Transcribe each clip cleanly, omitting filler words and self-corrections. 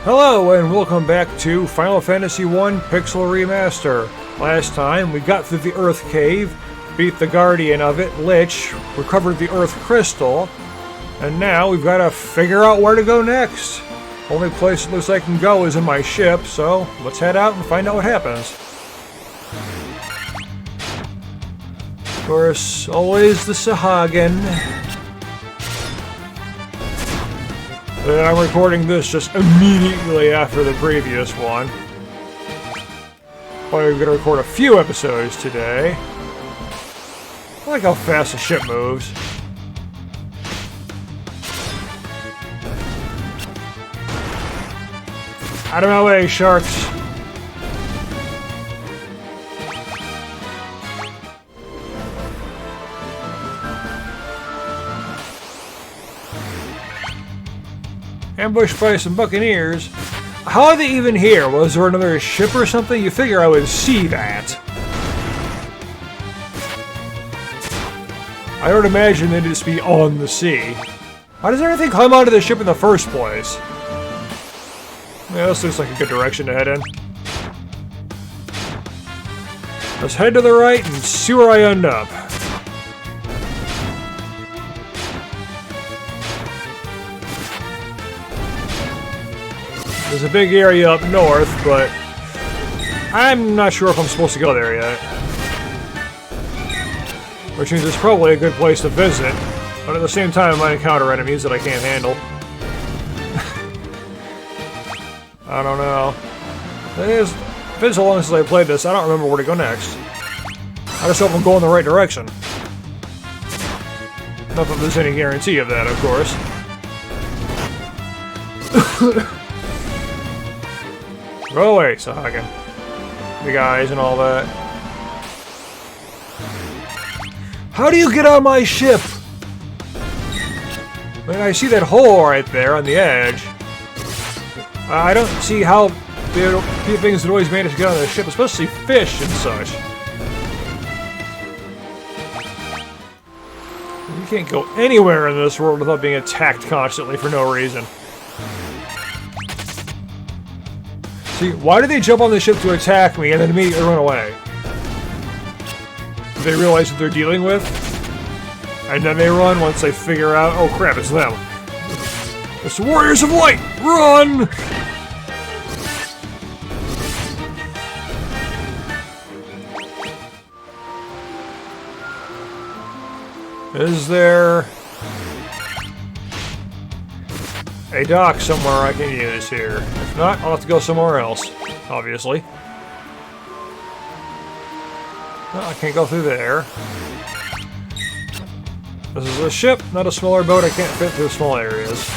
Hello and welcome back to Final Fantasy I Pixel Remaster. Last time we got through the Earth Cave, beat the Guardian of it, Lich, recovered the Earth Crystal, and now we've got to figure out where to go next. Only place it looks like I can go is in my ship, so let's head out and find out what happens. Of course, always the Sahagin. And I'm recording this just immediately after the previous one. Probably gonna record a few episodes today. I like how fast the ship moves. Out of my way, sharks! Ambushed by some buccaneers. How are they even here? Was there another ship or something? You figure I would see that. I would imagine they'd just be on the sea. How does everything climb onto the ship in the first place? Yeah, this looks like a good direction to head in. Let's head to the right and see where I end up. There's a big area up north, but I'm not sure if I'm supposed to go there yet. Which means it's probably a good place to visit, but at the same time I might encounter enemies that I can't handle. I don't know. It's been so long since I played this, I don't remember where to go next. I just hope I'm going the right direction. Not that there's any guarantee of that, of course. Go away, Sahagin. The guys and all that. How do you get on my ship? I mean, I see that hole right there on the edge. I don't see how the things that always manage to get on the ship, especially fish and such. You can't go anywhere in this world without being attacked constantly for no reason. See, why do they jump on the ship to attack me and then immediately run away? Do they realize what they're dealing with? And then they run once they figure out, oh crap, it's them. It's the Warriors of Light! Run! Is there a dock somewhere I can use here? If not, I'll have to go somewhere else, obviously. Well, I can't go through there. This is a ship, not a smaller boat. I can't fit through small areas.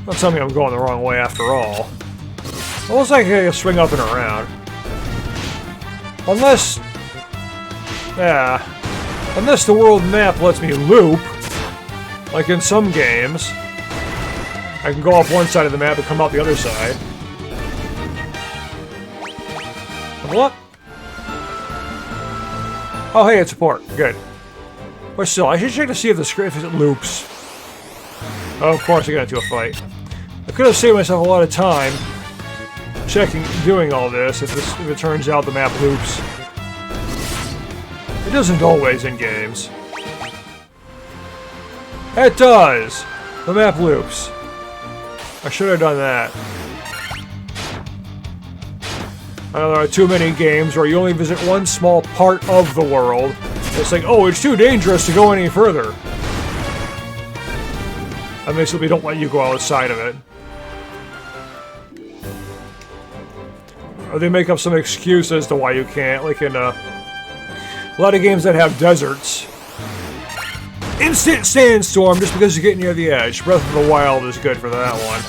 Don't tell me I'm going the wrong way after all. It looks like I can swing up and around. Unless... yeah. Unless the world map lets me loop. Like in some games. I can go off one side of the map and come out the other side. What? Oh hey, it's a port. Good. But still, I should check to see if the script loops. Oh, of course I got into a fight. I could have saved myself a lot of time doing all this if it turns out the map loops. It doesn't always in games. It does! The map loops. I should have done that. I know there are too many games where you only visit one small part of the world. It's like, oh, it's too dangerous to go any further. And they simply don't let you go outside of it. Or they make up some excuse as to why you can't, like in a lot of games that have deserts. Instant sandstorm just because you get near the edge. Breath of the Wild is good for that one.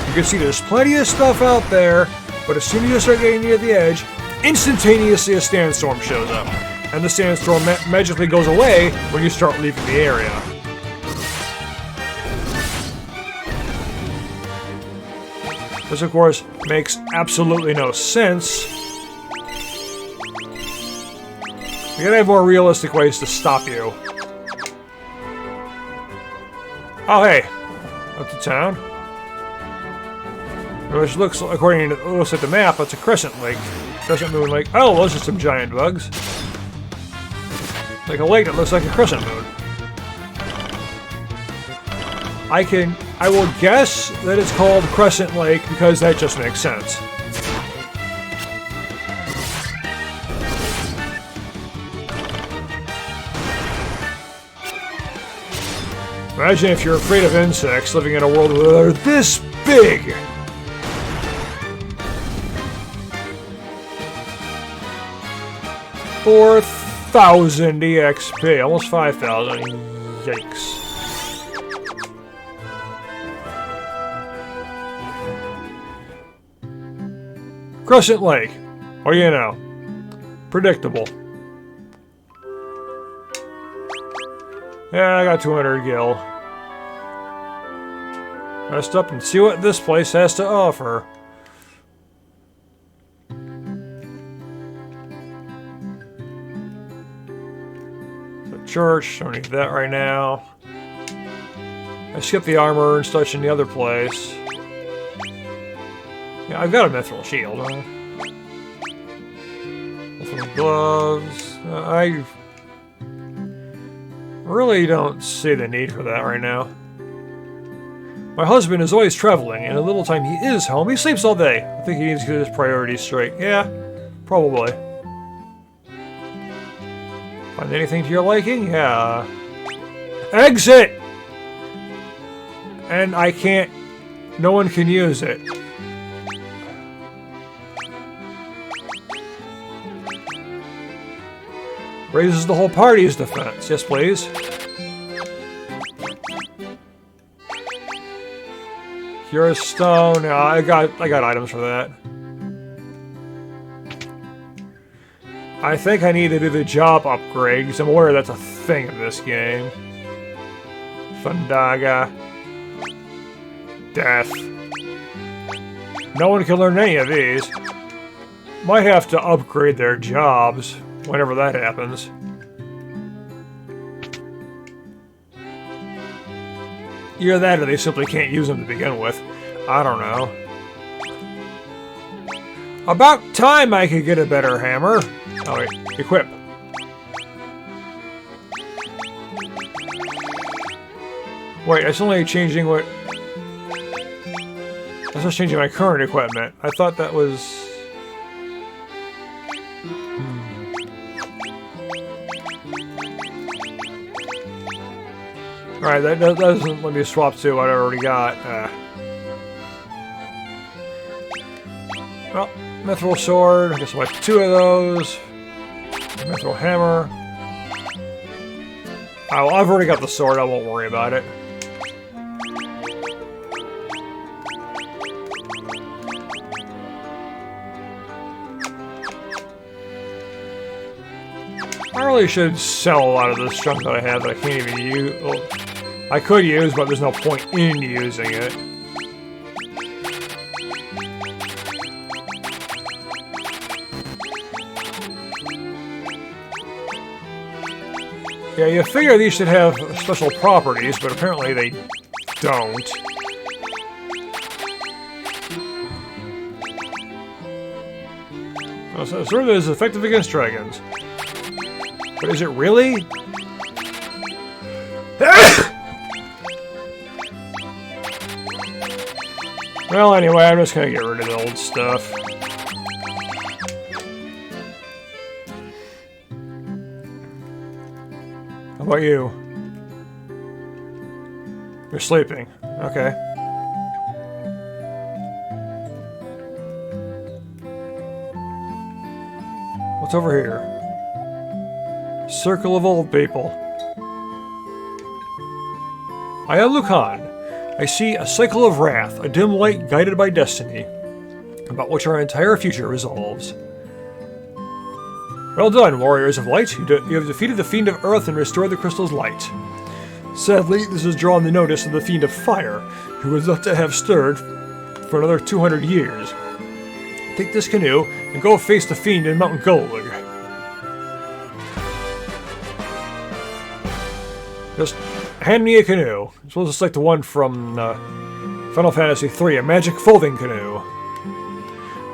You can see there's plenty of stuff out there, but as soon as you start getting near the edge, instantaneously a sandstorm shows up. And the sandstorm magically goes away when you start leaving the area. This, of course, makes absolutely no sense. You gotta have more realistic ways to stop you. Oh, hey. That's a town. Which looks, according to it looks at the map, it's a crescent lake. Crescent moon lake. Oh, those are some giant bugs. Like a lake that looks like a crescent moon. I will guess that it's called Crescent Lake because that just makes sense. Imagine if you're afraid of insects living in a world where they're this big! $4,000 EXP, almost 5,000. Yikes. Crescent Lake. What do you know? Predictable. Yeah, I got 200 gil. Rest up and see what this place has to offer. The church, don't need that right now. I skipped the armor and such in the other place. Yeah, I've got a mithril shield, huh? Mithril gloves. I really don't see the need for that right now. My husband is always traveling, and the little time he is home, he sleeps all day. I think he needs to get his priorities straight. Yeah, probably. Find anything to your liking? Yeah. Exit! And I can't... No one can use it. Raises the whole party's defense. Yes, please. Cure stone. Yeah, I got items for that. I think I need to do the job upgrade because I'm aware that's a thing in this game. Fundaga. Death. No one can learn any of these. Might have to upgrade their jobs. Whenever that happens. Either that or they simply can't use them to begin with. I don't know. About time I could get a better hammer. Oh wait, equip. Wait, it's only changing what... That's just changing my current equipment. I thought that was... Alright, that doesn't let me swap to what I already got. Well, mithril sword. I guess I'll like 2 of those. Mithril hammer. Oh, well, I've already got the sword. I won't worry about it. I really should sell a lot of this junk that I have that I can't even use. Well, I could use, but there's no point in using it. Yeah, you figure these should have special properties, but apparently they don't. Well, so sword is effective against dragons. But is it really? Well, anyway, I'm just gonna get rid of the old stuff. How about you? You're sleeping. Okay. What's over here? Circle of old people. I am Lucan. I see a cycle of wrath, a dim light guided by destiny, about which our entire future resolves. Well done, warriors of light. You have defeated the Fiend of Earth and restored the crystal's light. Sadly, this has drawn the notice of the Fiend of Fire, who was thought to have stirred for another 200 years. Take this canoe and go face the fiend in Mount Golig. Just hand me a canoe. So it's like the one from Final Fantasy III, a magic folding canoe.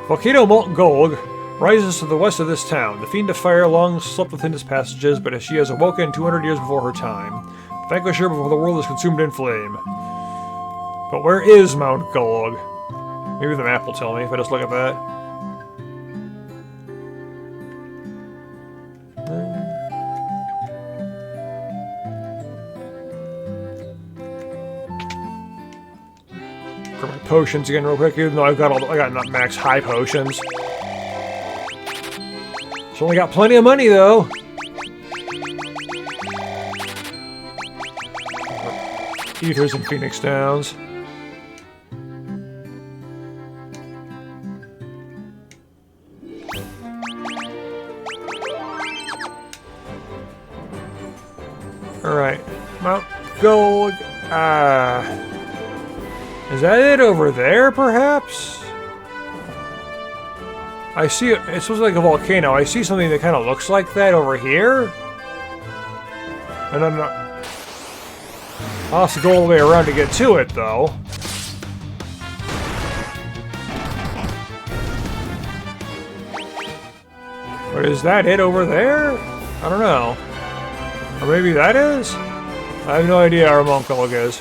Volcano Mount Golig rises to the west of this town. The Fiend of Fire long slept within its passages, but she has awoken 200 years before her time. Vanquish her before the world is consumed in flame. But where is Mount Golig? Maybe the map will tell me if I just look at that. Grab my potions again real quick, even though I got not max high potions. So only got plenty of money though. Ethers and Phoenix Downs. Alright, Mount Golig. Is that it over there, perhaps? I see it. It's supposed to be like a volcano. I see something that kind of looks like that over here. And I'm not. I'll have to go all the way around to get to it, though. But is that it over there? I don't know. Or maybe that is? I have no idea where Mount Golig is.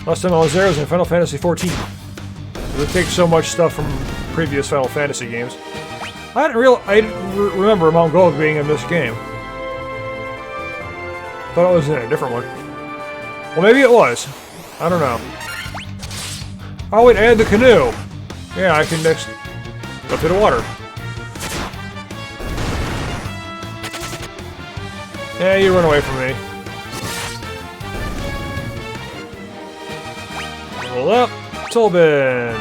Last time I was there was in Final Fantasy XIV. They take so much stuff from previous Final Fantasy games. I didn't remember Mount Golig being in this game. Thought it was in a different one. Well, maybe it was. I don't know. Oh, wait, add the canoe. Yeah, I can next go through the water. Yeah, you run away from me. Level up, Tolbin.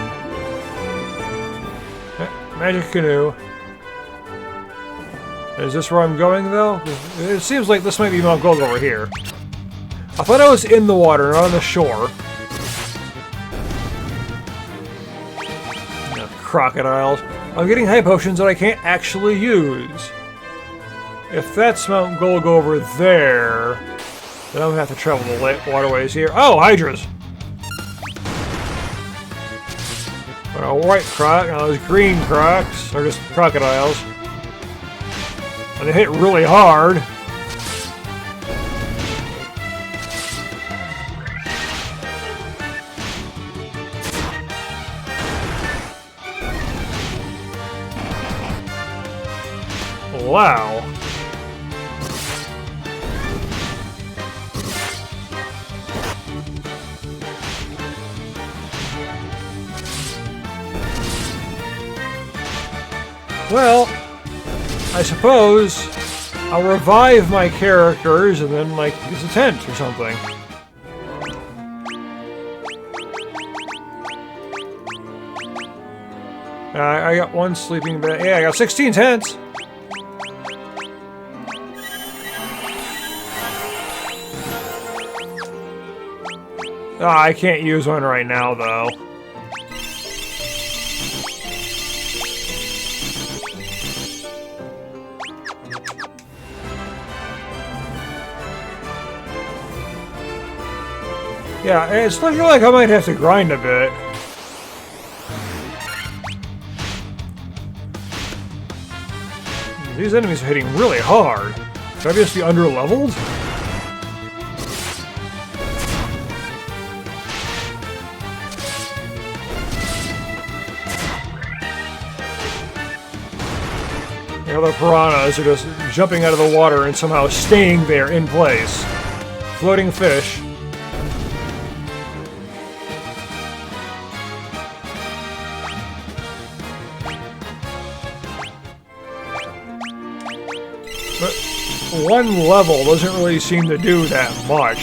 Magic canoe. Is this where I'm going, though? It seems like this might be Mount Golig over here. I thought I was in the water, not on the shore. Crocodiles. I'm getting high potions that I can't actually use. If that's Mount Golig over there, then I'm gonna have to travel the waterways here. Oh, hydras! But a white croc, now those green crocs are just crocodiles. And they hit really hard. Wow. Well, I suppose I'll revive my characters and then, like, use a tent or something. I got one sleeping bag. Yeah, I got 16 tents! I can't use one right now, though. Yeah, it's looking like I might have to grind a bit. These enemies are hitting really hard. Should I just be under-leveled? The other piranhas are just jumping out of the water and somehow staying there in place. Floating fish. But one level doesn't really seem to do that much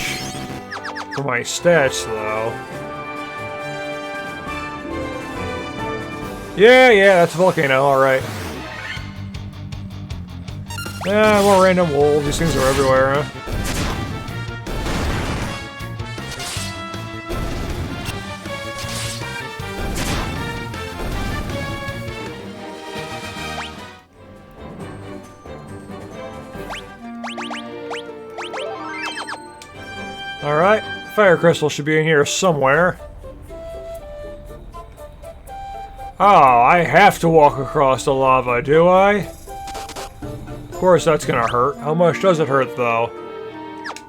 for my stats, though. Yeah, that's a volcano, alright. Yeah, more random wolves. These things are everywhere, huh? Alright, fire crystal should be in here somewhere. Oh, I have to walk across the lava, do I? Of course that's gonna hurt. How much does it hurt, though?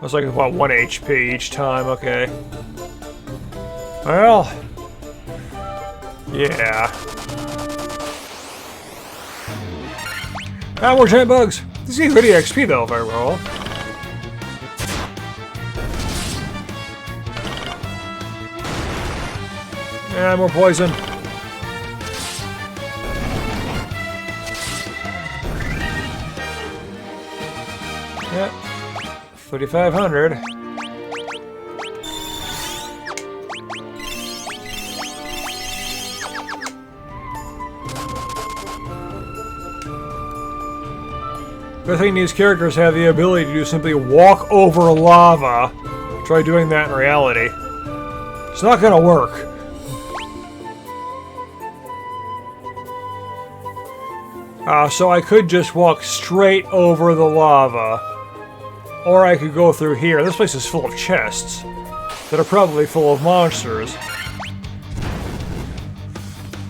That's like about 1 HP each time, okay. Well... yeah. Ah, more giant bugs! This is good EXP, though, if I roll. Yeah, more poison. Yep. 3,500. Good thing these characters have the ability to simply walk over lava. Try doing that in reality. It's not gonna work. So I could just walk straight over the lava. Or I could go through here. This place is full of chests that are probably full of monsters.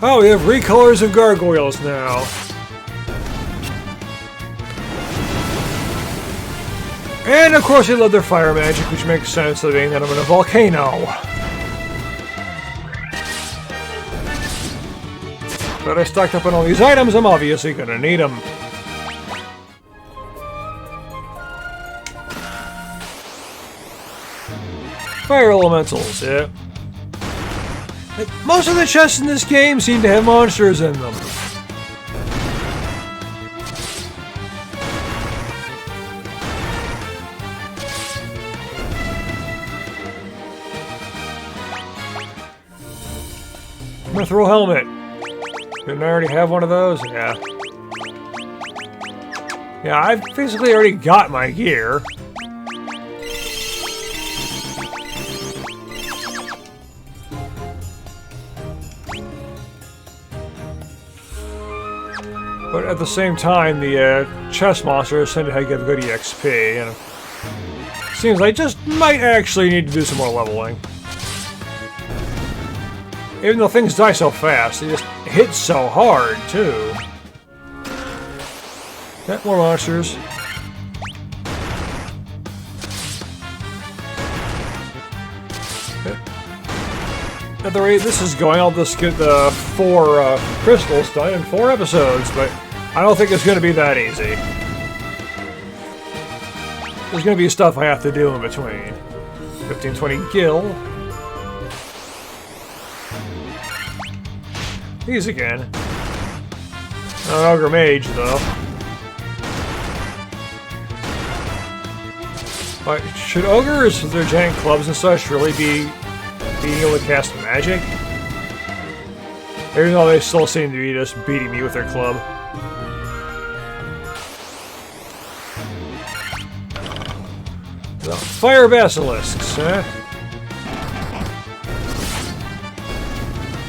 Oh, we have recolors of gargoyles now. And of course they love their fire magic, which makes sense, being that I'm in a volcano. But I stocked up on all these items, I'm obviously gonna need them. Fire elementals, yeah. Like, most of the chests in this game seem to have monsters in them. Mithril helmet. Didn't I already have one of those? Yeah. Yeah, I've basically already got my gear. But at the same time, the chest monsters tend to give good EXP, and it seems like I just might actually need to do some more leveling. Even though things die so fast, they just hit so hard, too. Yeah, more monsters. At the rate this is going, I'll just get the 4 crystals done in 4 episodes, but I don't think it's going to be that easy. There's going to be stuff I have to do in between. 1520 gil. These again. Not an ogre mage, though. But should ogres with their giant clubs and such really be being able to cast magic? Even though they still seem to be just beating me with their club. So, fire basilisks, eh?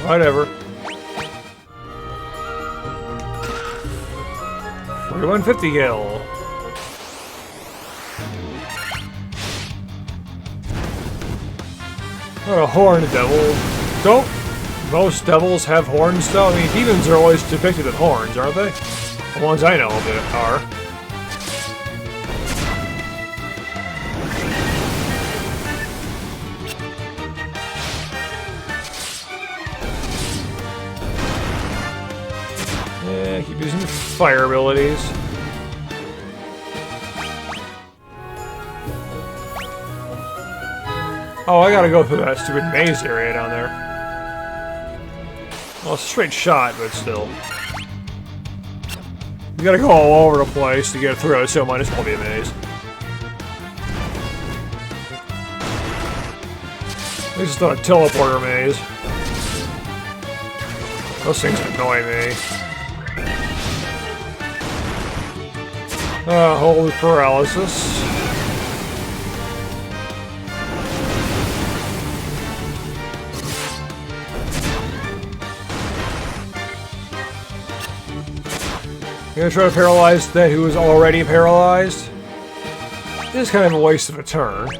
Whatever. 4150 gil. What a horned devil. Don't most devils have horns, though? I mean, demons are always depicted with horns, aren't they? The ones I know of that are. Yeah, keep using the fire abilities. Oh, I gotta go through that stupid maze area down there. Well, it's a straight shot, but still. You gotta go all over the place to get through it, so it might as well be a maze. This is not a teleporter maze. Those things annoy me. Holy paralysis. You gonna try to paralyze that who is already paralyzed? This is kind of a waste of a turn.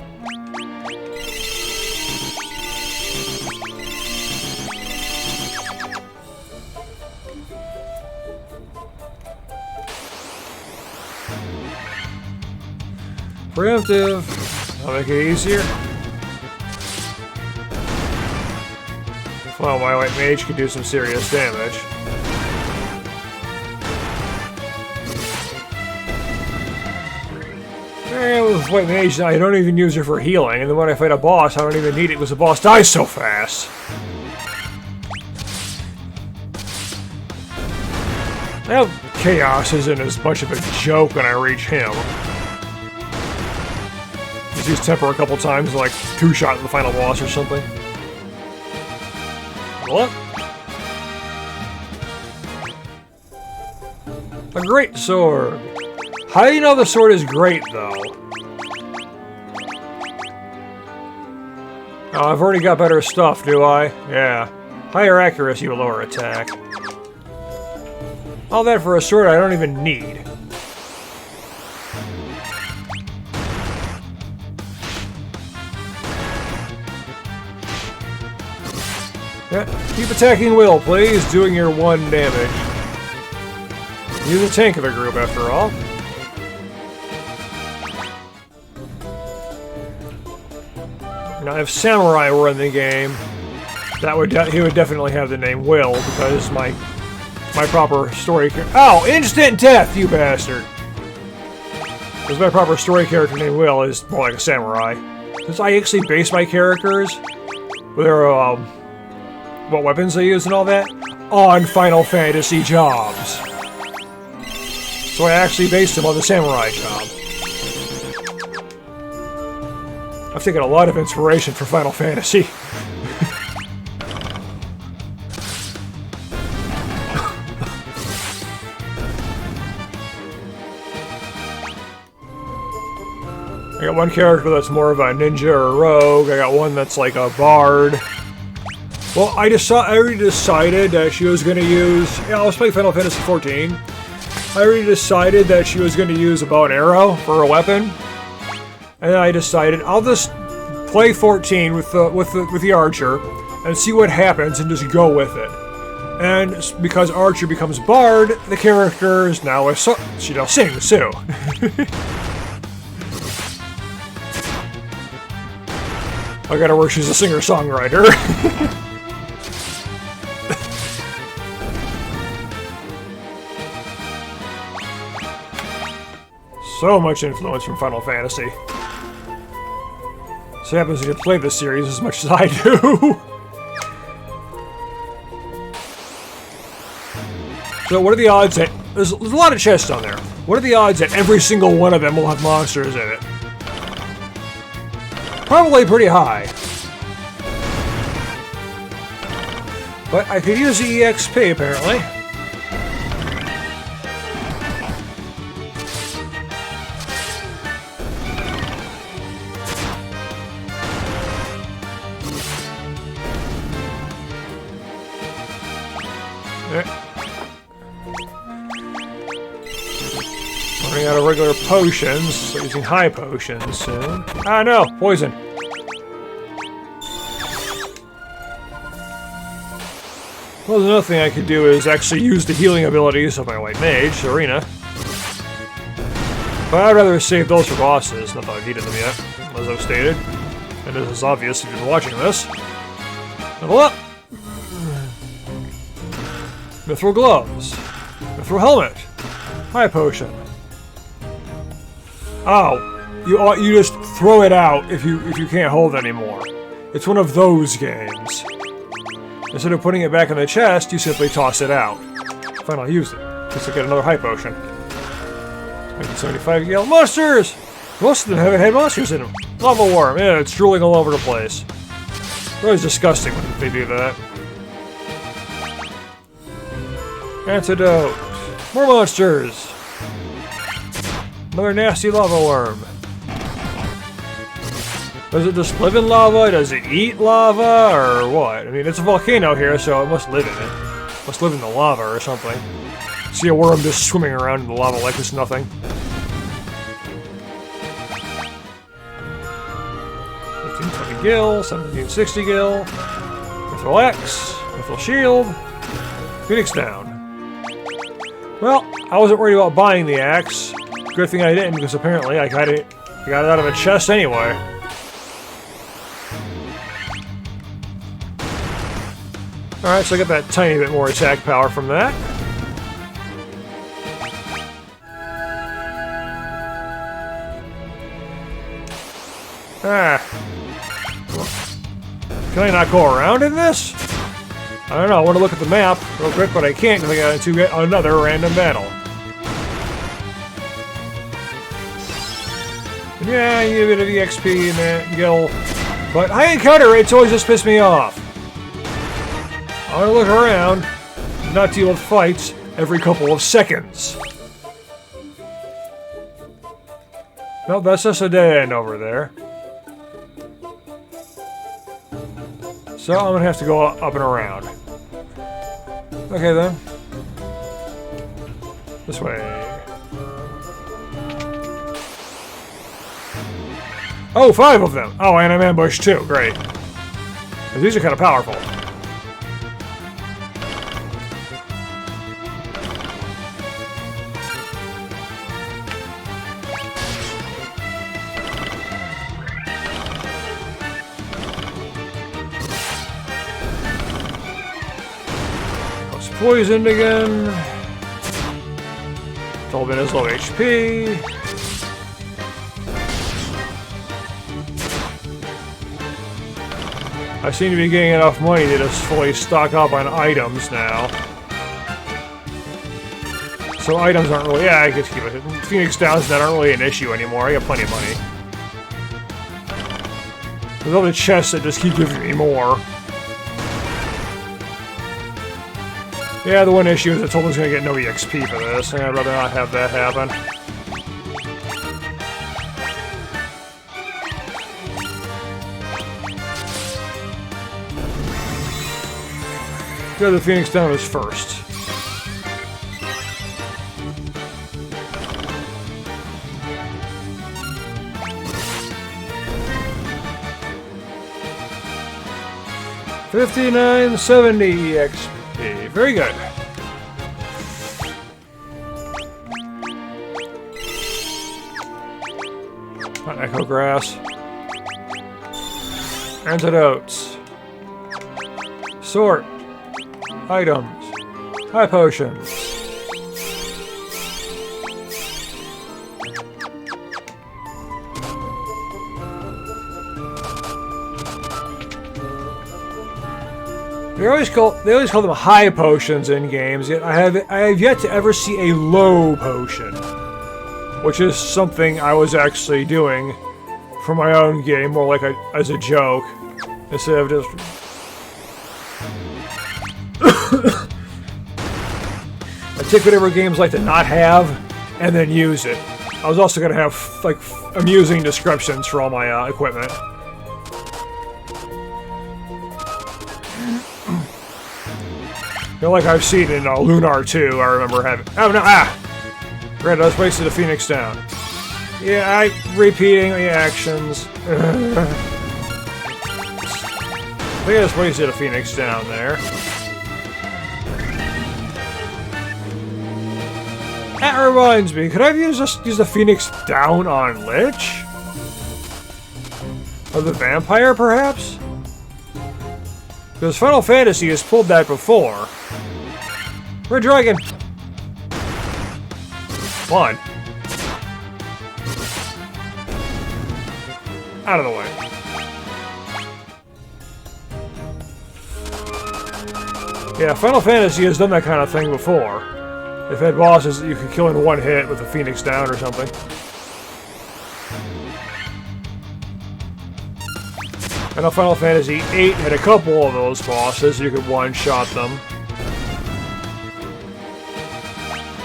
Preemptive. I'll make it easier. Well, my white mage could do some serious damage. And with white mage, I don't even use her for healing, and then when I fight a boss, I don't even need it because the boss dies so fast. Now, chaos isn't as much of a joke when I reach him. Just use temper a couple times, like 2-shot in the final boss or something. What? A great sword. How do you know the sword is great, though? Oh, I've already got better stuff, do I? Yeah. Higher accuracy with lower attack. All that for a sword I don't even need. Yeah, keep attacking Will, please, doing your 1 damage. You're the tank of the group, after all. Now, if Samurai were in the game, he would definitely have the name Will, because my proper story character— Ow! Instant death, you bastard! Because my proper story character named Will is more like a samurai. Since I actually base my characters, with their, what weapons they use and all that, on Final Fantasy jobs. So I actually based them on the samurai job. I've taken a lot of inspiration from Final Fantasy. I got one character that's more of a ninja or a rogue. I got one that's like a bard. Well, I already decided that she was going to use... Yeah, I was playing Final Fantasy XIV. I already decided that she was going to use a bow and arrow for a weapon. And then I decided I'll just play 14 with the archer and see what happens and just go with it. And because Archer becomes bard, the character is now a she now sings too. I gotta work. She's a singer-songwriter. So much influence from Final Fantasy. So happens you can play this series as much as I do. So what are the odds that... There's a lot of chests on there. What are the odds that every single one of them will have monsters in it? Probably pretty high. But I could use the EXP, apparently. Running out of regular potions, so using high potions soon. Ah, no! Poison! Well, another thing I could do is actually use the healing abilities of my white mage, Arena. But I'd rather save those for bosses, not that I've needed them yet, as I've stated. And this is obvious if you've been watching this. Level up! Mithril gloves. Mithril helmet. High potion. Oh, you just throw it out if you can't hold it anymore. It's one of those games. Instead of putting it back in the chest, you simply toss it out. Fine, I'll use it. Just to get another high potion. 1975 Gale monsters! Most of them haven't had monsters in them. Lava worm, yeah, it's drooling all over the place. It's always disgusting when they do that. Antidote. More monsters! Another nasty lava worm. Does it just live in lava? Does it eat lava? Or what? I mean, it's a volcano here, so it must live in it. It must live in the lava or something. See a worm just swimming around in the lava like it's nothing. 1520 gil, 1760 gil. Mithril X, Mithril Shield. Phoenix down. Well, I wasn't worried about buying the axe. Good thing I didn't, because apparently I got it I got it out of a chest anyway. Alright, so I got that tiny bit more attack power from that. Ah. Can I not go around in this? I don't know, I want to look at the map real quick, but I can't because I got into another random battle. Yeah, you get a bit of EXP and that, you get a little... But high encounter rates always just piss me off. I want to look around, not deal with fights every couple of seconds. Nope, that's just a dead end over there. So I'm gonna have to go up and around. Okay then. This way. Oh, 5 of them! Oh, and I'm ambushed too. Great. These are kind of powerful. Poisoned again. Tolbin is low HP. I seem to be getting enough money to just fully stock up on items now. So items aren't really... Yeah, I guess keep it. Phoenix Downs that aren't really an issue anymore. I got plenty of money. There's all the chests that just keep giving me more. Yeah, the one issue is I told him I was going to get no EXP for this, and I'd rather not have that happen. Good, the Phoenix Down was first. $59.70 EXP. Very good. Echo Grass. Antidotes. Sort. Items. High potions. They always call them high potions in games, yet I have yet to ever see a low potion. Which is something I was actually doing for my own game, more like as a joke, instead of just... I take whatever games like to not have, and then use it. I was also going to have, like, amusing descriptions for all my equipment. You know, like I've seen in Lunar 2, I remember having... Oh, no, Granted, I was wasted a Phoenix Down. Yeah, repeating the actions. I think I just wasted a Phoenix Down there. That reminds me, could I just use the Phoenix Down on Lich? Or the Vampire, perhaps? Because Final Fantasy has pulled that before. Red Dragon! Come on. Out of the way. Yeah, Final Fantasy has done that kind of thing before. They've had bosses that you could kill in one hit with a Phoenix Down or something. I know Final Fantasy VIII had a couple of those bosses, you could one-shot them.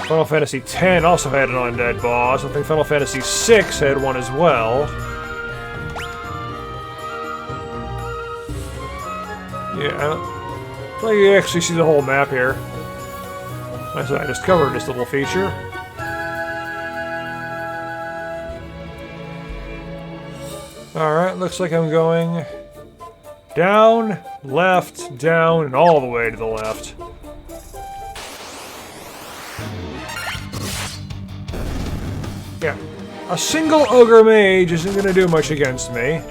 Final Fantasy X also had an undead boss. I think Final Fantasy VI had one as well. Yeah, I don't think you actually see the whole map here. I discovered this little feature. Alright, looks like I'm going down, left, down, and all the way to the left. Yeah. A single ogre mage isn't going to do much against me.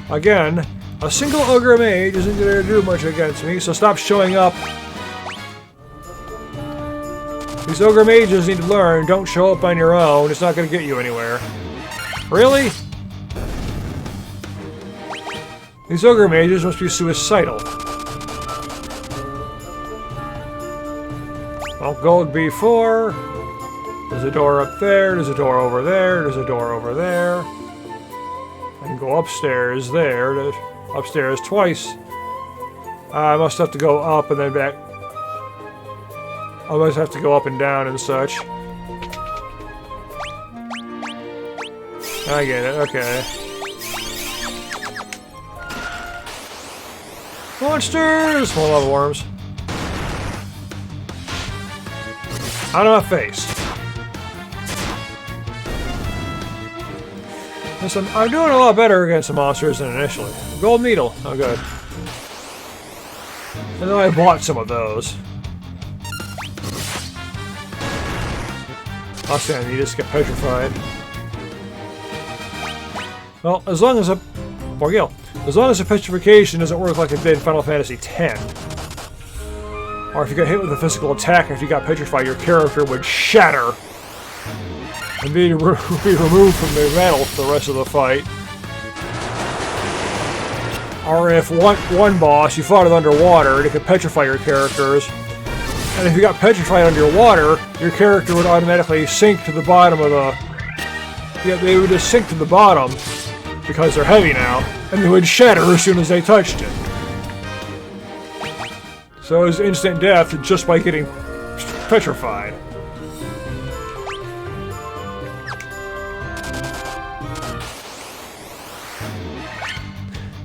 Again, a single ogre mage isn't going to do much against me, so stop showing up. These ogre mages need to learn, don't show up on your own, it's not going to get you anywhere. Really? These ogre mages must be suicidal. Well, gold B4. There's a door up there, there's a door over there, there's a door over there. I can go upstairs there, upstairs twice. I must have to go up and then back. I must have to go up and down and such. I get it, okay. Monsters! More lava worms. Out of my face. Listen, I'm doing a lot better against the monsters than initially. Gold needle. Oh, good. And then I bought some of those. I'll stand, you just get petrified. Well, as long as as long as the petrification doesn't work like it did in Final Fantasy X. Or if you got hit with a physical attack, if you got petrified, your character would shatter and be removed from the battle for the rest of the fight. Or if one boss, you fought it underwater, and it could petrify your characters. And if you got petrified underwater, your character would automatically sink to the bottom of the... Yeah, they would just sink to the bottom, because they're heavy now, and they would shatter as soon as they touched it. So it was instant death just by getting petrified.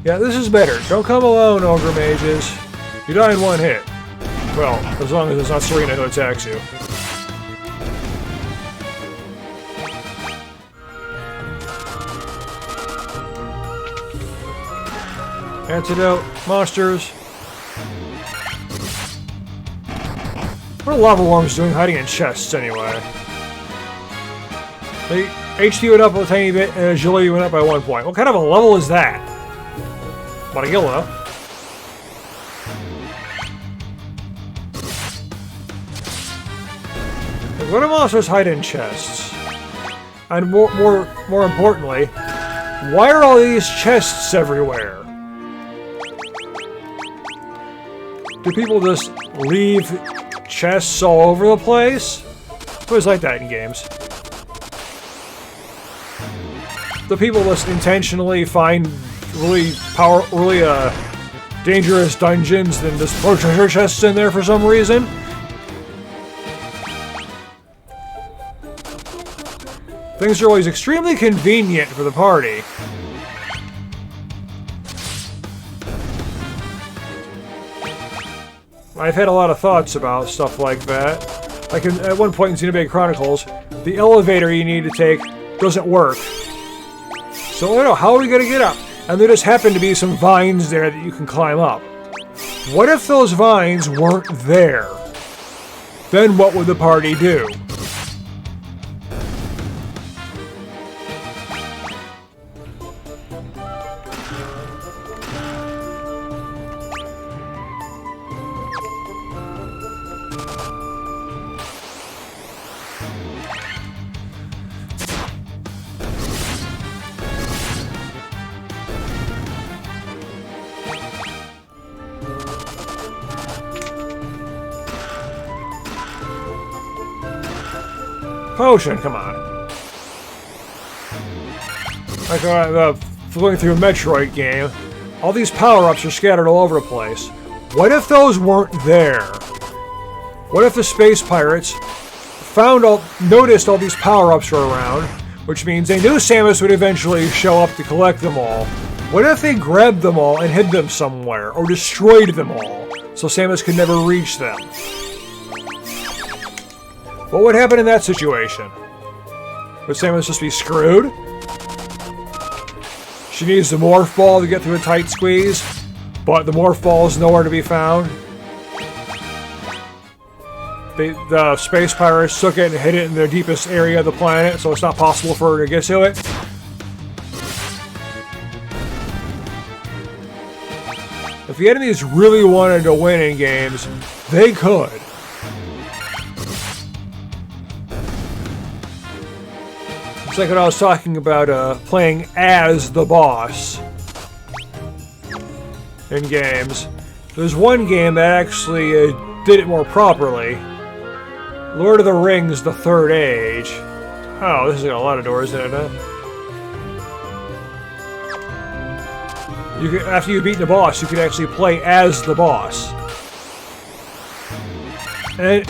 Yeah, this is better. Don't come alone, ogre mages. You die in one hit. Well, as long as it's not Serena who attacks you. Antidote. Monsters. What are lava worms doing hiding in chests, anyway? They HP went up a tiny bit, and agility went up by 1 point. What kind of a level is that? About a yellow. What do monsters hide in chests? And more importantly, why are all these chests everywhere? Do people just leave chests all over the place? It's always like that in games. Do people just intentionally find really dangerous dungeons and just throw treasure chests in there for some reason? Things are always extremely convenient for the party. I've had a lot of thoughts about stuff like that. Like at one point in Xenoblade Chronicles, the elevator you need to take doesn't work. So I don't know, how are we gonna get up? And there just happen to be some vines there that you can climb up. What if those vines weren't there? Then what would the party do? Potion, come on. Like going through a Metroid game, all these power-ups are scattered all over the place. What if those weren't there? What if the space pirates noticed all these power-ups were around, which means they knew Samus would eventually show up to collect them all. What if they grabbed them all and hid them somewhere, or destroyed them all, so Samus could never reach them? What would happen in that situation? Would Samus just be screwed? She needs the morph ball to get through a tight squeeze? but the morph ball is nowhere to be found. The space pirates took it and hid it in the deepest area of the planet, so it's not possible for her to get to it. If the enemies really wanted to win in games, they could. It's like what I was talking about, playing as the boss in games. There's one game that actually did it more properly. Lord of the Rings: The Third Age. Oh, this has got a lot of doors in it, huh? After you've beaten the boss, you can actually play as the boss. And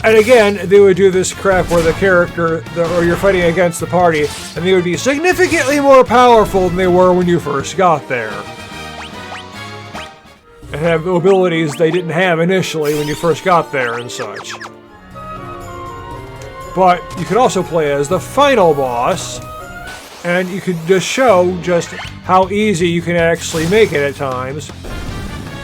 again, they would do this crap where the character, or you're fighting against the party, and they would be significantly more powerful than they were when you first got there. And have abilities they didn't have initially when you first got there and such. But you could also play as the final boss, and you could just show just how easy you can actually make it at times.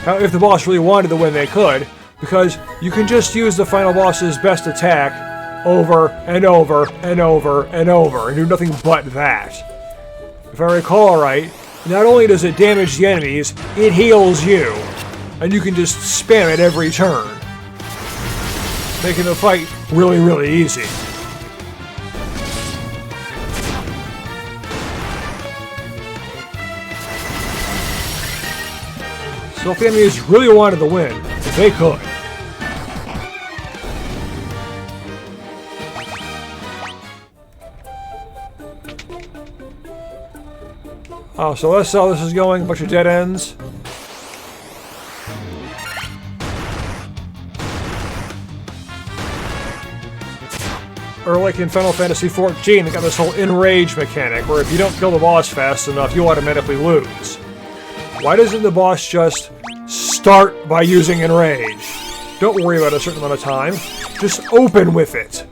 How, if the boss really wanted to win, they could, because you can just use the final boss's best attack over and over and over and over, and do nothing but that. If I recall right, not only does it damage the enemies, it heals you, and you can just spam it every turn, making the fight really, really easy. So if the enemies really wanted to win, they could. Oh, so that's how this is going, a bunch of dead ends. Or like in Final Fantasy XIV, they got this whole enrage mechanic, where if you don't kill the boss fast enough, you automatically lose. Why doesn't the boss just start by using enrage? Don't worry about a certain amount of time, just open with it.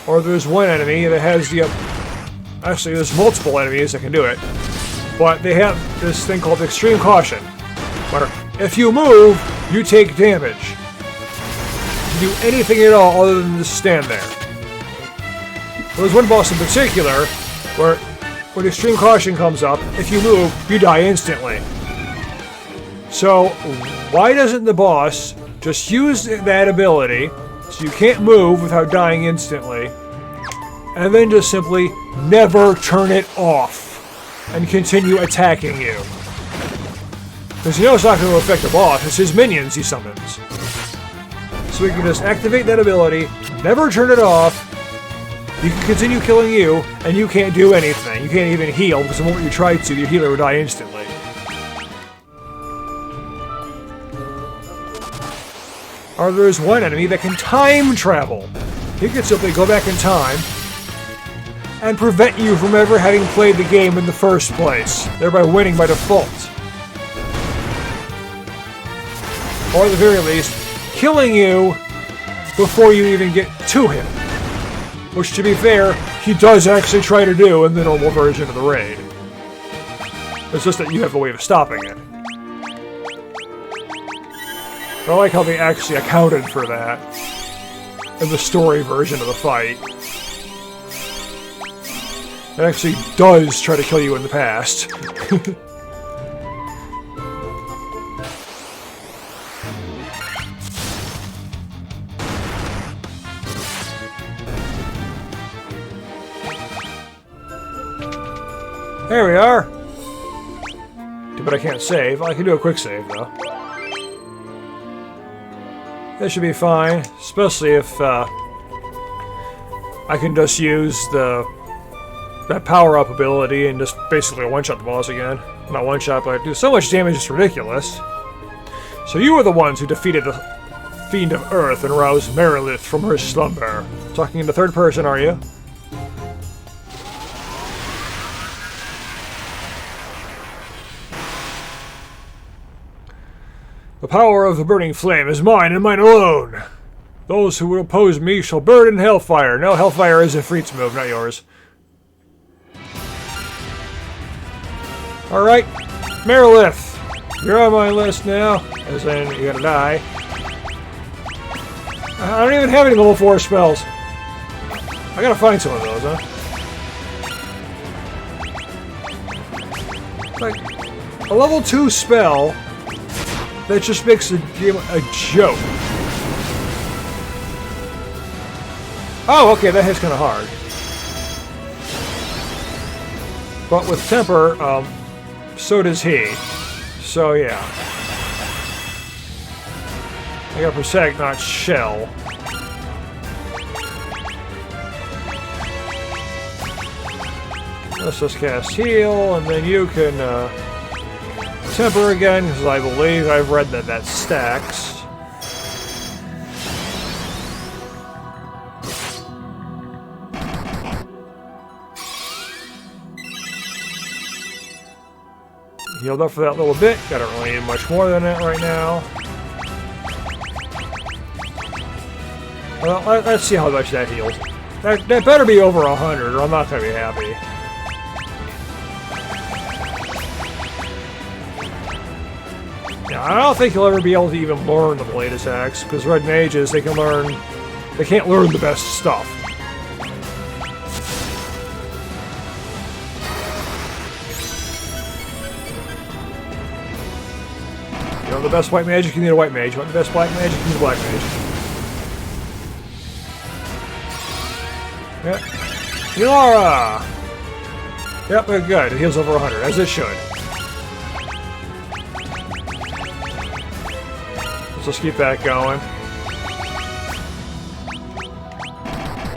Or there's one enemy that has the... Actually, there's multiple enemies that can do it, but they have this thing called extreme caution, where if you move, you take damage. You do anything at all other than just stand there. There's one boss in particular where when extreme caution comes up, if you move, you die instantly. So why doesn't the boss just use that ability so you can't move without dying instantly, and then just simply never turn it off and continue attacking you? Because you know it's not going to affect the boss, it's his minions he summons. So we can just activate that ability, never turn it off, you can continue killing you, and you can't do anything. You can't even heal, because the moment you try to, your healer will die instantly. Or there's one enemy that can time travel. He can simply go back in time and prevent you from ever having played the game in the first place, thereby winning by default. Or at the very least, killing you before you even get to him. Which, to be fair, he does actually try to do in the normal version of the raid. It's just that you have a way of stopping it. I like how they actually accounted for that in the story version of the fight. It actually does try to kill you in the past. There we are! But I can't save. I can do a quick save, though. That should be fine, especially if I can just use that power-up ability and just basically one-shot the boss again. Not one-shot, but I do so much damage it's ridiculous. So you were the ones who defeated the Fiend of Earth and roused Merilith from her slumber. Talking in the third person, are you? The power of the burning flame is mine and mine alone. Those who will oppose me shall burn in hellfire. No, hellfire is a Freet's move, not yours. Alright, Merilith, you're on my list now, as in you're gonna die. I don't even have any level 4 spells. I gotta find some of those, huh? Like, a level 2 spell that just makes the game a joke. Oh, okay, that hits kind of hard. But with Temper, so does he. So, yeah. I got Protect, not Shell. Let's just cast Heal, and then you can Temper again, because I believe I've read that that stacks. Healed up for that little bit. I don't really need much more than that right now. Well, let's see how much that heals. That better be over 100, or I'm not going to be happy. Yeah, I don't think you'll ever be able to even learn the blade attacks, because red mages, they can't learn the best stuff. You want the best white magic, you need a white mage. You want the best black magic, you need a black mage. Yep. Yara! Yep, good. It heals over 100, as it should. Let's just keep that going.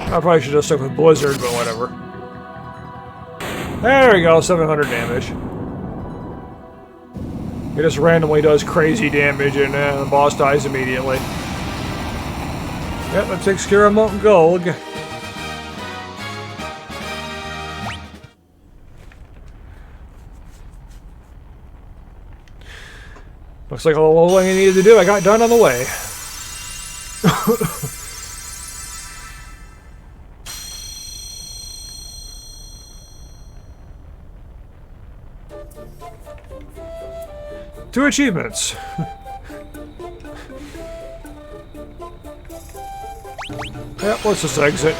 I probably should have stuck with Blizzard, but whatever. There we go, 700 damage. It just randomly does crazy damage and the boss dies immediately. Yep, that takes care of Molten Gulg. Looks like all the thing I needed to do I got done on the way. Two achievements. Yep, let's just exit.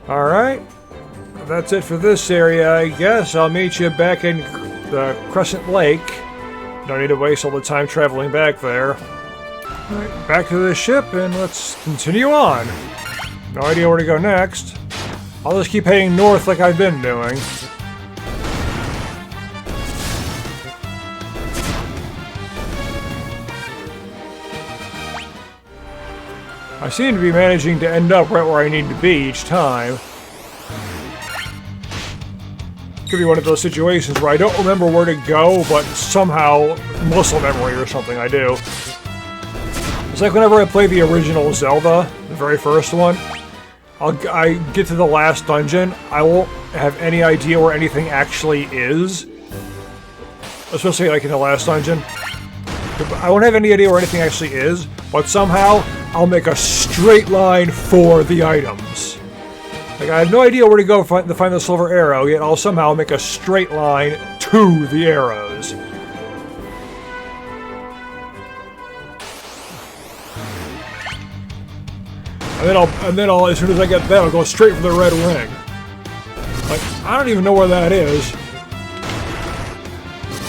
Alright. That's it for this area, I guess. I'll meet you back in the Crescent Lake. Don't need to waste all the time traveling back there. Alright, back to the ship and let's continue on. No idea where to go next. I'll just keep heading north like I've been doing. I seem to be managing to end up right where I need to be each time. Could be one of those situations where I don't remember where to go, but somehow, muscle memory or something, I do. It's like whenever I play the original Zelda, the very first one, I get to the last dungeon, I won't have any idea where anything actually is. Especially like in the last dungeon. I won't have any idea where anything actually is, but somehow I'll make a straight line for the items. Like, I have no idea where to go to find the silver arrow, yet I'll somehow make a straight line to the arrows. And then I'll, as soon as I get that, I'll go straight for the red ring. Like, I don't even know where that is.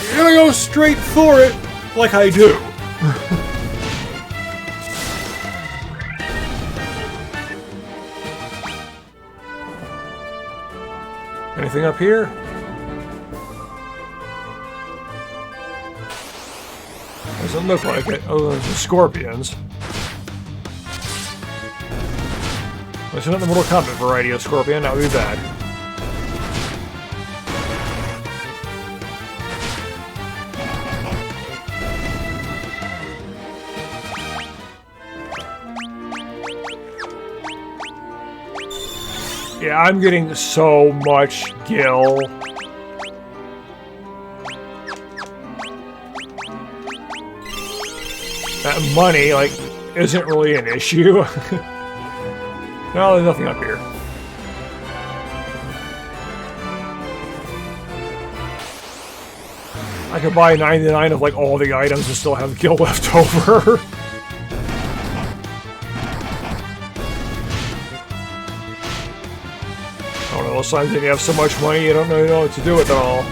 You're gonna go straight for it, like I do. Anything up here? Doesn't look like it, other than some scorpions. It's not the Mortal Kombat variety of scorpion, that would be bad. Yeah, I'm getting so much gil. That money, like, isn't really an issue. No, there's nothing up here. I could buy 99 of like all the items and still have gil left over. I don't know, those times when you have so much money you don't really know what to do with it all.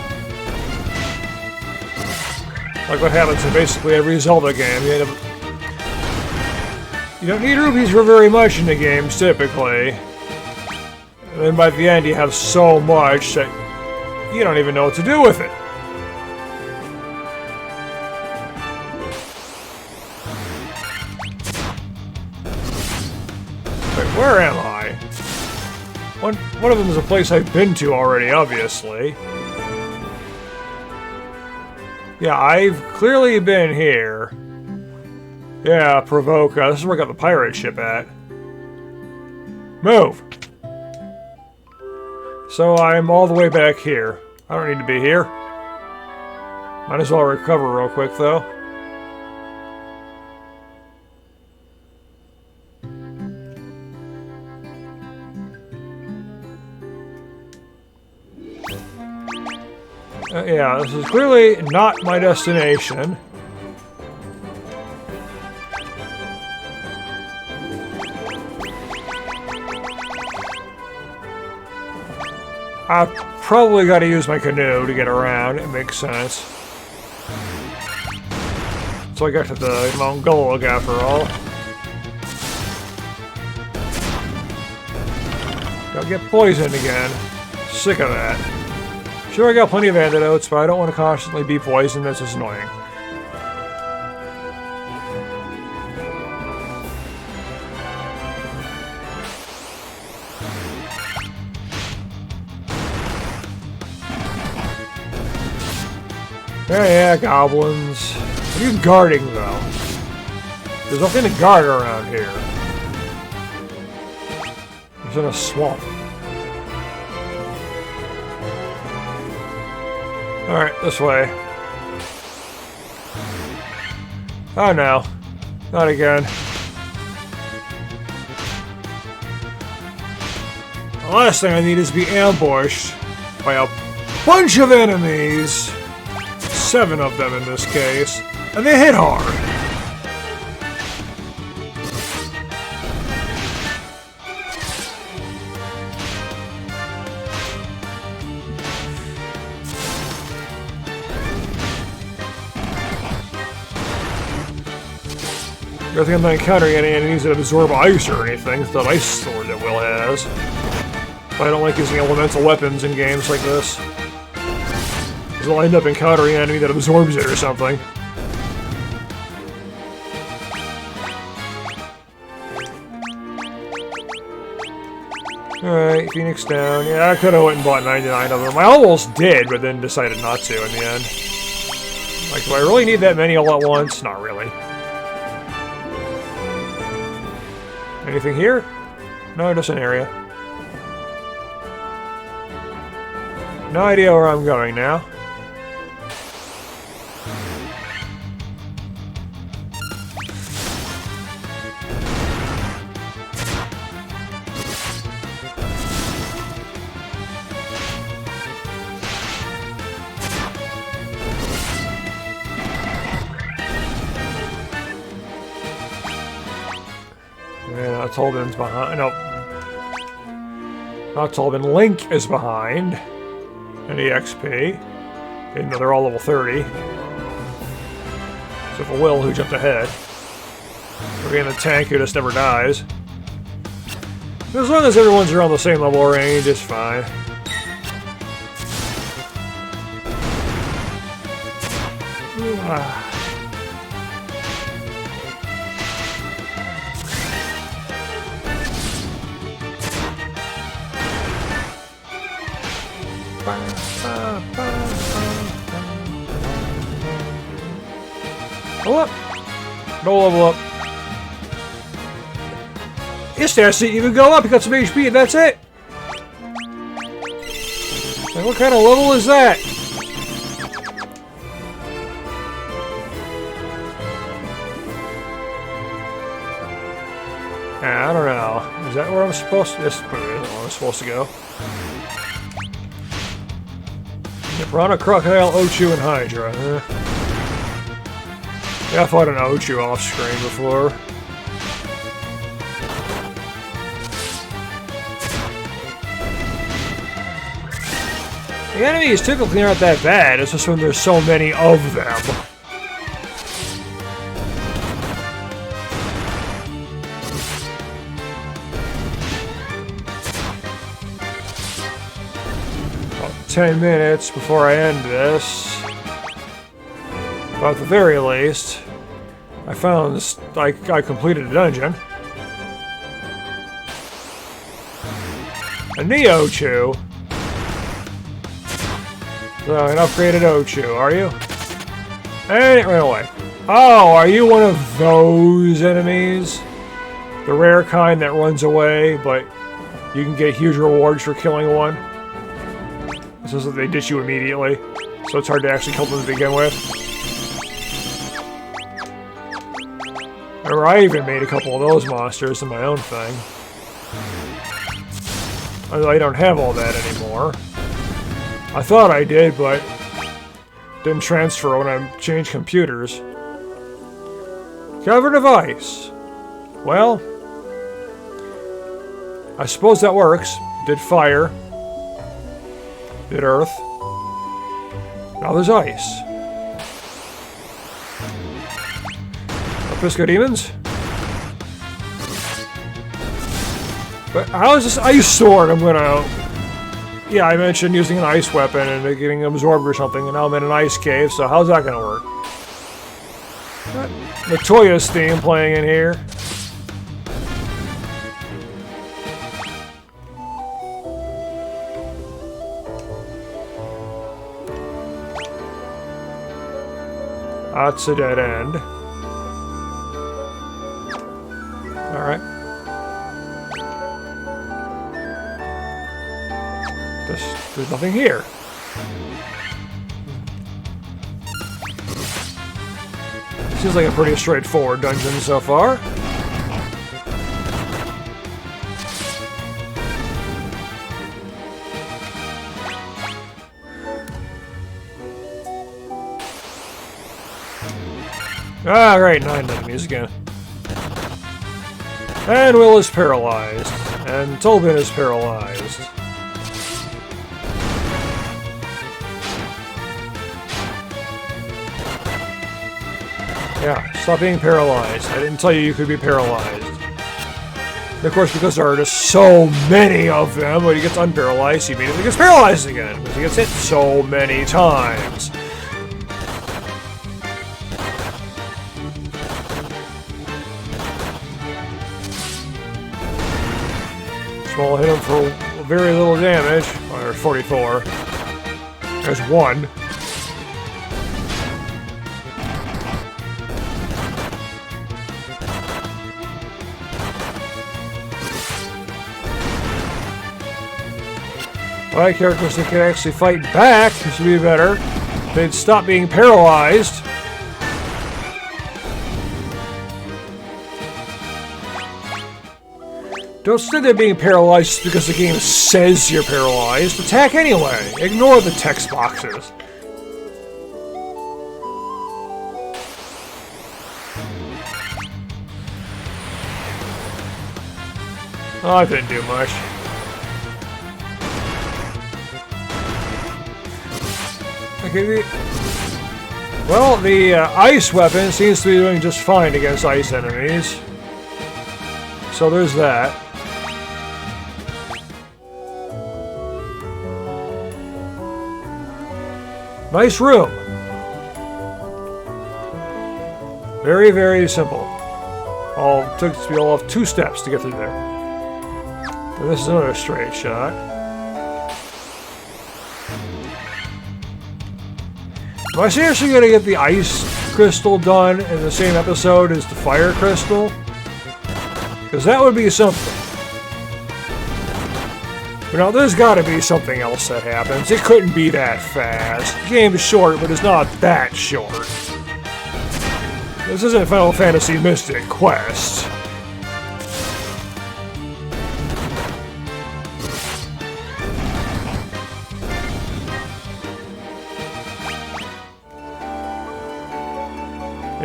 Like what happens in basically every Zelda game. You don't need rupees for very much in the games, typically. And then by the end you have so much that you don't even know what to do with it. Wait, where am I? One of them is a place I've been to already, obviously. Yeah, I've clearly been here. Yeah, Provoca. This is where I got the pirate ship at. Move! So I'm all the way back here. I don't need to be here. Might as well recover real quick, though. Yeah, this is clearly not my destination. I've probably got to use my canoe to get around. It makes sense. So I got to the Mount Golog after all. Gotta get poisoned again. Sick of that. Sure, I got plenty of antidotes, but I don't want to constantly be poisoned. That's just annoying. Yeah, goblins. What are you guarding, though? There's nothing to guard around here. It's in a swamp. Alright, this way. Oh no. Not again. The last thing I need is to be ambushed by a bunch of enemies. 7 of them in this case. And they hit hard. I think I'm not encountering any enemies that absorb ice or anything. It's that ice sword that Will has. But I don't like using elemental weapons in games like this. Because I'll end up encountering an enemy that absorbs it or something. Alright, Phoenix down. Yeah, I could have went and bought 99 of them. I almost did, but then decided not to in the end. Like, do I really need that many all at once? Not really. Anything here? No, just an area. No idea where I'm going now. Yeah, Tolben's behind. No. Not Tolben. Link is behind. And the XP. Even though they're all level 30. Except for Will, who jumped ahead. We're getting a tank who just never dies. As long as everyone's around the same level range, it's fine. Level up! No level up. His stats didn't even go up, he got some HP and that's it! Like, what kind of level is that? I don't know. Is that where I'm supposed to? This is where I'm supposed to go. Piranha, Crocodile, Ochu, and Hydra. Yeah, I fought an Ochu off screen before. The enemies typically aren't that bad, it's just when there's so many of them. About 10 minutes before I end this. But at the very least, I found this, I completed a dungeon. A Neo-Chu. So, an upgraded Ochu, are you? And it ran away. Oh, are you one of those enemies? The rare kind that runs away, but you can get huge rewards for killing one? It's just that they ditch you immediately, so it's hard to actually kill them to begin with. Or I even made a couple of those monsters in my own thing. I don't have all that anymore. I thought I did, but didn't transfer when I changed computers. Covered of ice. Well, I suppose that works. Did fire. Did earth. Now there's ice. Pisco demons. But how is this ice sword? I'm gonna... Yeah, I mentioned using an ice weapon and it getting absorbed or something, and now I'm in an ice cave, so how's that gonna work? The Toya's theme playing in here. That's a dead end. Alright. There's nothing here. Seems like a pretty straightforward dungeon so far. Ah, right, 9 enemies again. And Will is paralyzed. And Tobin is paralyzed. Yeah, stop being paralyzed. I didn't tell you you could be paralyzed. And of course, because there are just so many of them, when he gets unparalyzed, he immediately gets paralyzed again. Because he gets hit so many times. Small hit him for very little damage. Oh, there's 44. There's 1. My characters that can actually fight back, this would be better. They'd stop being paralyzed. Don't sit there being paralyzed just because the game says you're paralyzed. Attack anyway. Ignore the text boxes. Oh, I didn't do much. Okay, well, the ice weapon seems to be doing just fine against ice enemies. So there's that. Nice room. Very, very simple. Took us all off 2 steps to get through there. And this is another straight shot. Am I seriously gonna get the ice crystal done in the same episode as the fire crystal? Because that would be something. But now there's gotta be something else that happens. It couldn't be that fast. The game is short, but it's not that short. This isn't Final Fantasy Mystic Quest.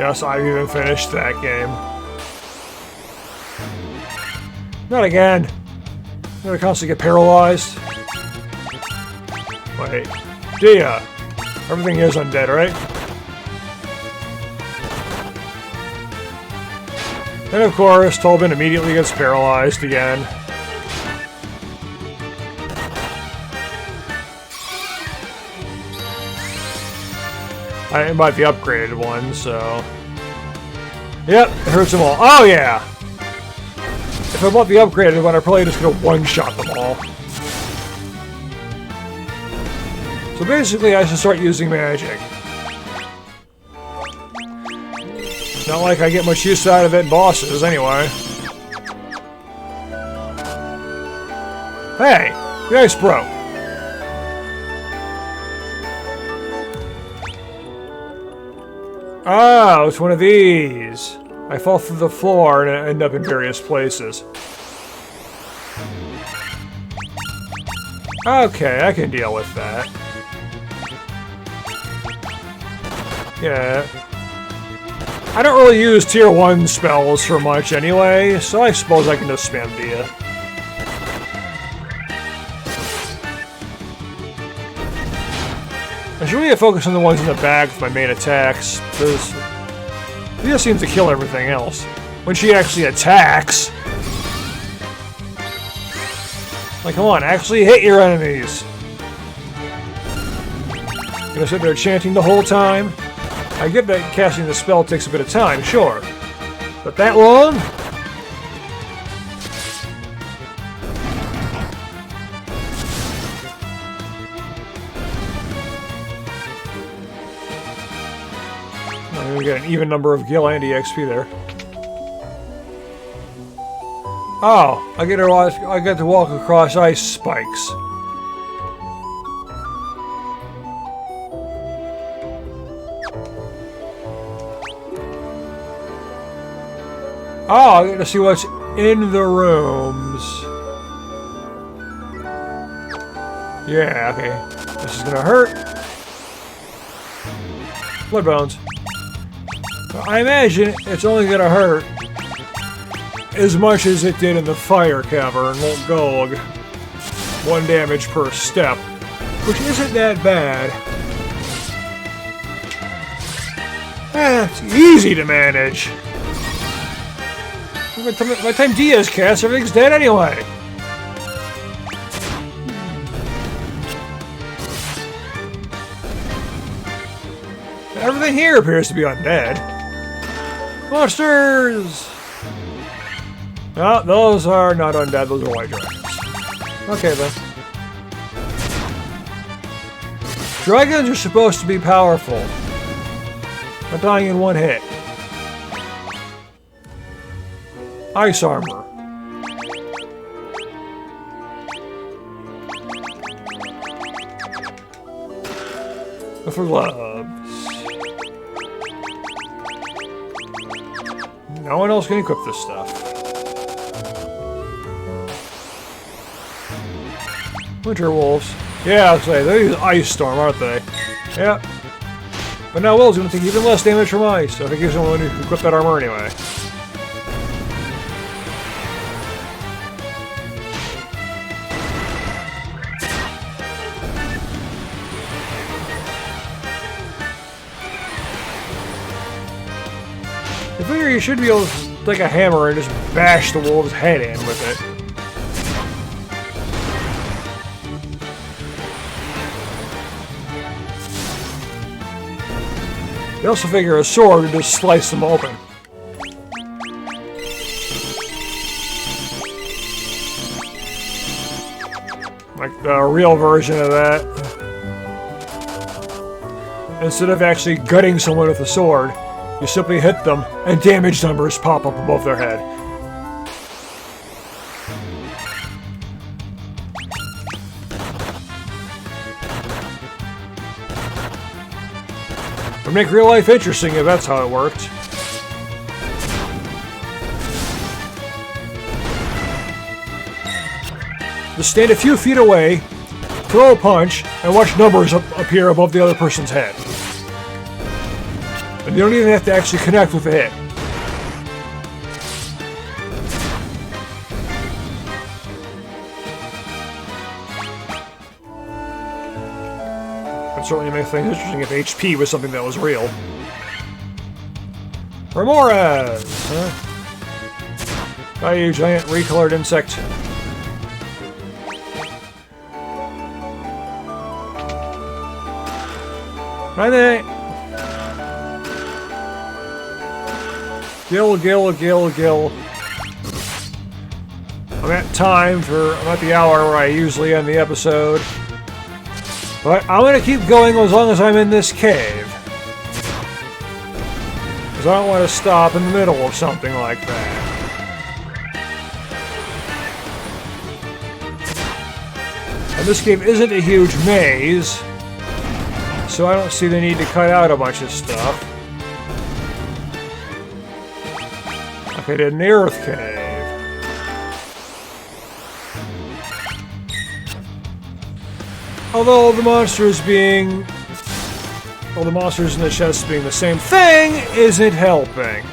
Yes, I've even finished that game. Not again. I'm gonna constantly get paralyzed. Wait. Dia. Everything is undead, right? And of course, Tobin immediately gets paralyzed again. I didn't buy the upgraded one, so... Yep, it hurts them all. Oh yeah! If I bought the upgraded one, I'm probably just gonna one-shot them all. So basically, I should start using magic. Not like I get much use out of it in bosses, anyway. Hey! Nice, bro! Oh, it's one of these. I fall through the floor and I end up in various places. Okay, I can deal with that. Yeah. I don't really use tier 1 spells for much anyway, so I suppose I can just spam Dia. I should really focus on the ones in the back with my main attacks, because Dia seems to kill everything else. When she actually attacks! Like, come on, actually hit your enemies! Gonna sit there chanting the whole time? I get that casting the spell takes a bit of time, sure. But that long? I'm gonna get an even number of Gil and EXP there. Oh, I get to walk across ice spikes. Oh, I get to see what's in the rooms. Yeah, okay. This is gonna hurt. Blood bones. I imagine it's only gonna hurt as much as it did in the fire cavern. Won't go 1 damage per step, which isn't that bad. It's easy to manage. By the time Dia's cast, everything's dead anyway. Everything here appears to be undead. Monsters! No, those are not undead, those are white dragons. Okay then. Dragons are supposed to be powerful. Not dying in 1 hit. Ice armor. For gloves. No one else can equip this stuff. Winter wolves. Yeah, I'll say, they use ice storm, aren't they? Yep. But now Will's gonna take even less damage from ice, so I think he's only going to equip that armor anyway. I figure you should be able to take a hammer and just bash the wolf's head in with it. You also figure a sword would just slice them open. Like the real version of that. Instead of actually gutting someone with a sword, you simply hit them, and damage numbers pop up above their head. Would make real life interesting if that's how it worked. Just stand a few feet away, throw a punch, and watch numbers appear above the other person's head. And you don't even have to actually connect with the hit. Would certainly make things interesting if HP was something that was real. Remores! Huh? Oh, you giant recolored insect. Right there. Gill. I'm at the hour where I usually end the episode. But I'm gonna keep going as long as I'm in this cave. Because I don't want to stop in the middle of something like that. And this game isn't a huge maze, so I don't see the need to cut out a bunch of stuff. Like I did in the Earth Cave. Although the monsters in the chest being the same thing isn't helping.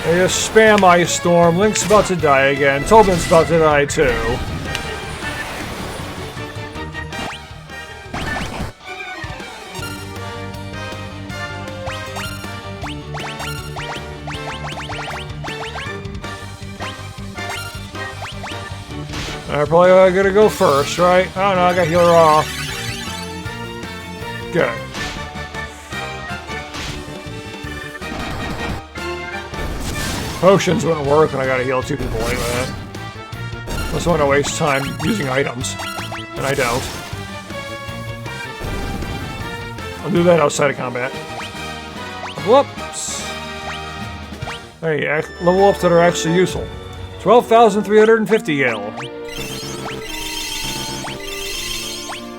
They just spam Ice Storm. Link's about to die again. Tobin's about to die too. I probably gotta go first, right? Oh no, I got healer off. Good. Potions wouldn't work when I gotta heal two people like that. Unless I want to waste time using items. And I don't. I'll do that outside of combat. Whoops! Hey, level ups that are actually useful. 12,350 gil.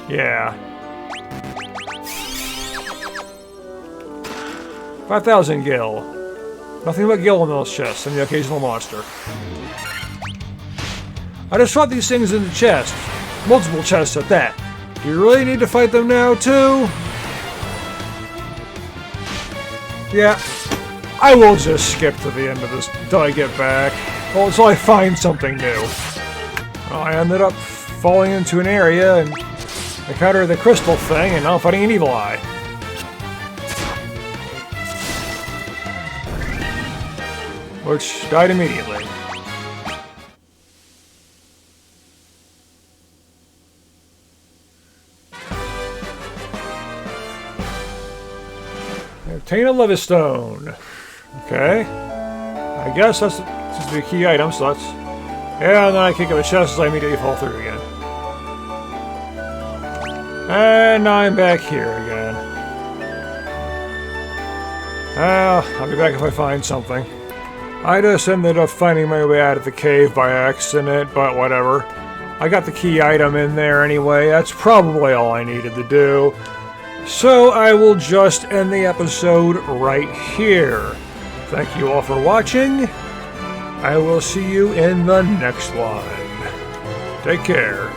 Yeah. 5,000 gil. Nothing but gil in those chests and the occasional monster. I just fought these things in the chest. Multiple chests at that. Do you really need to fight them now, too? Yeah. I will just skip to the end of this until I get back. Well, until I find something new. Well, I ended up falling into an area and encountered the crystal thing, and now fighting an evil eye. Which died immediately. Obtain a Levistone. Okay. I guess that's the key item, so that's... Yeah, and then I kick up the chest as I immediately fall through again. And now I'm back here again. I'll be back if I find something. I just ended up finding my way out of the cave by accident, but whatever. I got the key item in there anyway. That's probably all I needed to do. So I will just end the episode right here. Thank you all for watching. I will see you in the next one. Take care.